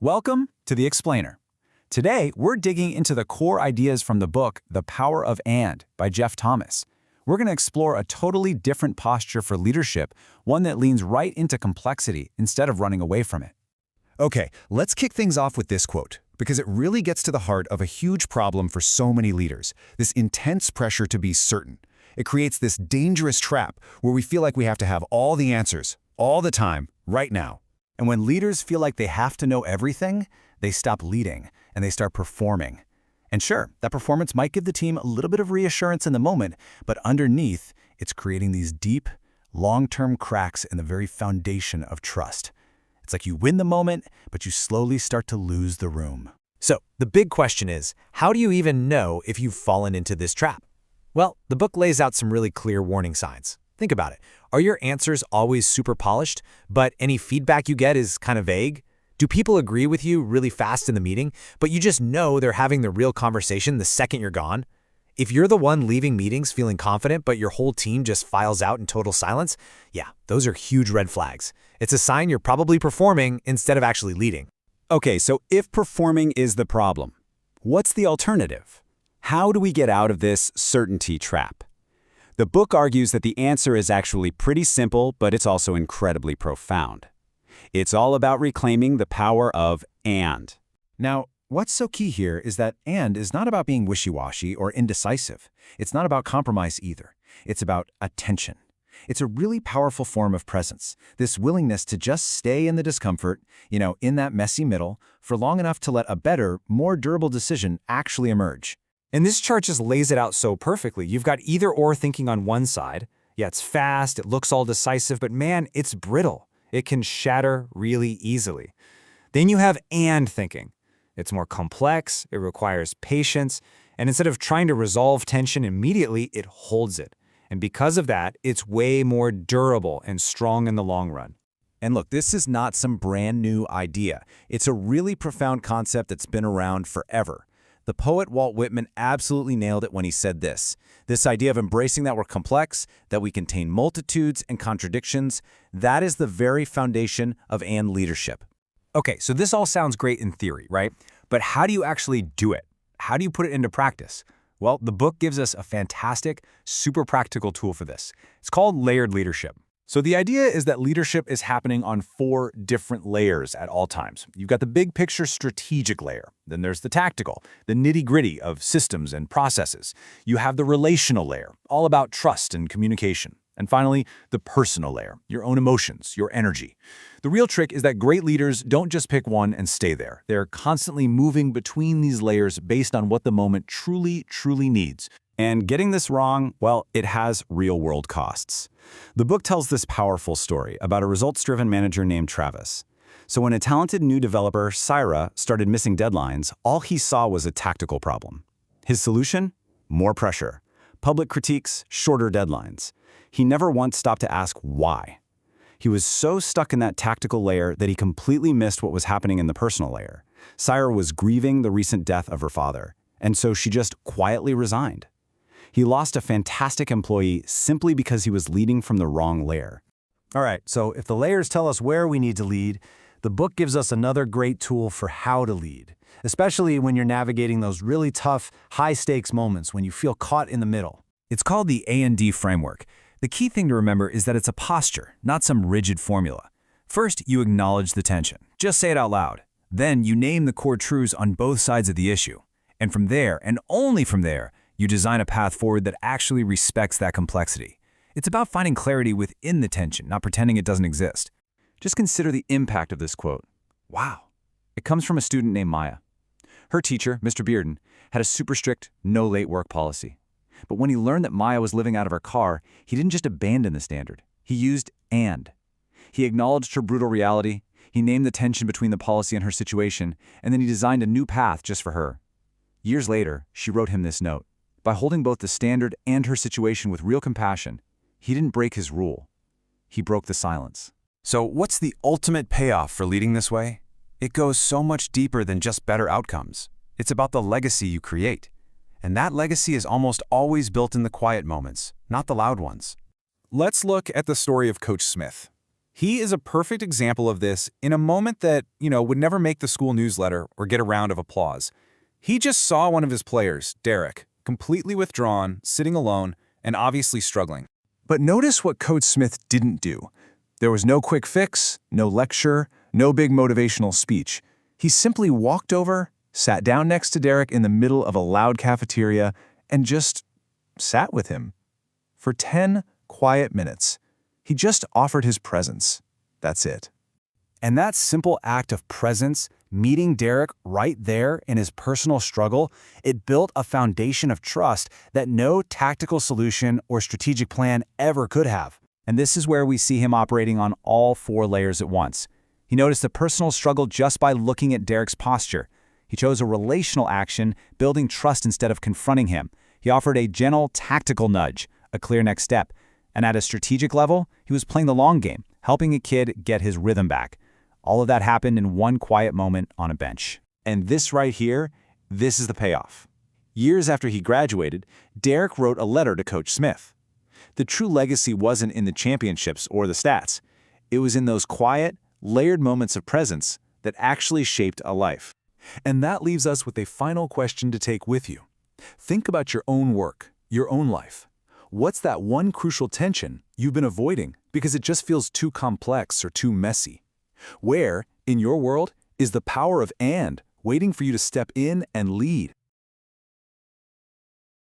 Welcome to The Explainer. Today, we're digging into the core ideas from the book The Power of And by Jeff Thomas. We're going to explore a totally different posture for leadership, one that leans right into complexity instead of running away from it. Okay, let's kick things off with this quote, because it really gets to the heart of a huge problem for so many leaders, this intense pressure to be certain. It creates this dangerous trap where we feel like we have to have all the answers, all the time, right now. And when leaders feel like they have to know everything, they stop leading and they start performing. And sure, that performance might give the team a little bit of reassurance in the moment, but underneath, it's creating these deep, long-term cracks in the very foundation of trust. It's like you win the moment, but you slowly start to lose the room. So, the big question is, how do you even know if you've fallen into this trap? Well, the book lays out some really clear warning signs. Think about it. Are your answers always super polished, but any feedback you get is kind of vague? Do people agree with you really fast in the meeting, but you just know they're having the real conversation the second you're gone? If you're the one leaving meetings feeling confident, but your whole team just files out in total silence, yeah, those are huge red flags. It's a sign you're probably performing instead of actually leading. Okay, so if performing is the problem, what's the alternative? How do we get out of this certainty trap? The book argues that the answer is actually pretty simple, but it's also incredibly profound. It's all about reclaiming the power of and. Now, what's so key here is that and is not about being wishy-washy or indecisive. It's not about compromise either. It's about attention. It's a really powerful form of presence, this willingness to just stay in the discomfort, in that messy middle, for long enough to let a better, more durable decision actually emerge. And this chart just lays it out so perfectly. You've got either or thinking on one side. Yeah, it's fast, it looks all decisive, but man, it's brittle. It can shatter really easily. Then you have and thinking. It's more complex, it requires patience, and instead of trying to resolve tension immediately, it holds it. And because of that, it's way more durable and strong in the long run. And look, this is not some brand new idea. It's a really profound concept that's been around forever. The poet Walt Whitman absolutely nailed it when he said this idea of embracing that we're complex, that we contain multitudes and contradictions, that is the very foundation of and leadership. Okay, so this all sounds great in theory, right? But how do you actually do it? How do you put it into practice? Well, the book gives us a fantastic, super practical tool for this. It's called layered leadership. So the idea is that leadership is happening on 4 different layers at all times. You've got the big picture strategic layer. Then there's the tactical, the nitty-gritty of systems and processes. You have the relational layer, all about trust and communication. And finally, the personal layer, your own emotions, your energy. The real trick is that great leaders don't just pick one and stay there. They're constantly moving between these layers based on what the moment truly needs. And getting this wrong, well, it has real-world costs. The book tells this powerful story about a results-driven manager named Travis. So when a talented new developer, Syra, started missing deadlines, all he saw was a tactical problem. His solution? More pressure. Public critiques, shorter deadlines. He never once stopped to ask why. He was so stuck in that tactical layer that he completely missed what was happening in the personal layer. Syra was grieving the recent death of her father, and so she just quietly resigned. He lost a fantastic employee simply because he was leading from the wrong layer. All right, so if the layers tell us where we need to lead, the book gives us another great tool for how to lead, especially when you're navigating those really tough, high-stakes moments when you feel caught in the middle. It's called the A&D framework. The key thing to remember is that it's a posture, not some rigid formula. First, you acknowledge the tension. Just say it out loud. Then you name the core truths on both sides of the issue. And from there, and only from there, you design a path forward that actually respects that complexity. It's about finding clarity within the tension, not pretending it doesn't exist. Just consider the impact of this quote. Wow. It comes from a student named Maya. Her teacher, Mr. Bearden, had a super strict, no late work policy. But when he learned that Maya was living out of her car, he didn't just abandon the standard. He used and. He acknowledged her brutal reality, he named the tension between the policy and her situation, and then he designed a new path just for her. Years later, she wrote him this note. By holding both the standard and her situation with real compassion, he didn't break his rule. He broke the silence. So what's the ultimate payoff for leading this way? It goes so much deeper than just better outcomes. It's about the legacy you create. And that legacy is almost always built in the quiet moments, not the loud ones. Let's look at the story of Coach Smith. He is a perfect example of this in a moment that, would never make the school newsletter or get a round of applause. He just saw one of his players, Derek, completely withdrawn, sitting alone, and obviously struggling. But notice what Coach Smith didn't do. There was no quick fix, no lecture, no big motivational speech. He simply walked over, sat down next to Derek in the middle of a loud cafeteria, and just sat with him. For 10 quiet minutes. He just offered his presence. That's it. And that simple act of presence, meeting Derek right there in his personal struggle, it built a foundation of trust that no tactical solution or strategic plan ever could have. And this is where we see him operating on all 4 layers at once. He noticed the personal struggle just by looking at Derek's posture. He chose a relational action, building trust instead of confronting him. He offered a gentle, tactical nudge, a clear next step. And at a strategic level, he was playing the long game, helping a kid get his rhythm back. All of that happened in one quiet moment on a bench. And this right here, this is the payoff. Years after he graduated, Derek wrote a letter to Coach Smith. The true legacy wasn't in the championships or the stats. It was in those quiet, layered moments of presence that actually shaped a life. And that leaves us with a final question to take with you. Think about your own work, your own life. What's that one crucial tension you've been avoiding because it just feels too complex or too messy? Where, in your world, is the power of "and" waiting for you to step in and lead?